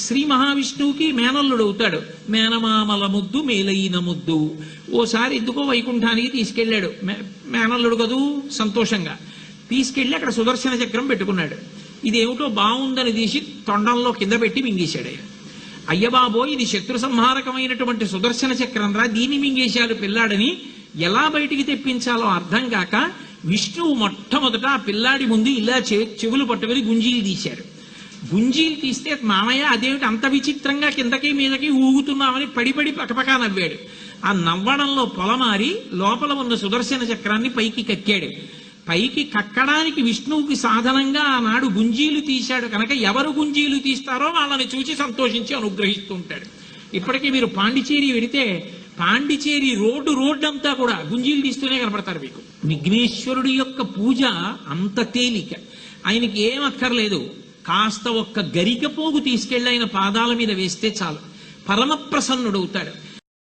శ్రీ మహావిష్ణువుకి మేనల్లుడు అవుతాడు. మేనమామల ముద్దు మేలైన ముద్దు. ఓసారి ఎందుకో వైకుంఠానికి తీసుకెళ్లాడు. మేనల్లుడు కదూ సంతోషంగా తీసుకెళ్లి అక్కడ సుదర్శన చక్రం పెట్టుకున్నాడు. ఇదేమిటో బాగుందని తీసి తొండంలో కింద పెట్టి మింగేశాడు. అయ్యబాబో ఇది శత్రు సంహారకమైనటువంటి సుదర్శన చక్రం రా, దీన్ని మింగేశాడు పిల్లాడని ఎలా బయటికి తెప్పించాలో అర్థం కాక విష్ణువు మొట్టమొదట ఆ పిల్లాడి ముందు ఇలా చెవులు పట్టుకుని గుంజీలు తీశాడు. గుంజీలు తీస్తే మామయ్య అదేమిటి అంత విచిత్రంగా కిందకి మీదకి ఊగుతున్నామని పడిపడి పకపకా నవ్వాడు. ఆ నవ్వడంలో పొలమారి లోపల ఉన్న సుదర్శన చక్రాన్ని పైకి కక్కాడు. పైకి కక్కడానికి విష్ణువుకి సాధనంగా ఆనాడు గుంజీలు తీశాడు కనుక ఎవరు గుంజీలు తీస్తారో వాళ్ళని చూసి సంతోషించి అనుగ్రహిస్తూ ఉంటాడు. ఇప్పటికీ మీరు పాండిచేరి వెడితే పాండిచేరి రోడ్డు అంతా కూడా గుంజీలు తీస్తూనే కనపడతారు మీకు. విఘ్నేశ్వరుడి యొక్క పూజ అంత తేలిక. ఆయనకి ఏం అక్కర్లేదు, కాస్త ఒక్క గరిక పోగు తీసుకెళ్లి ఆయన పాదాల మీద వేస్తే చాలు పరమ ప్రసన్నుడవుతాడు.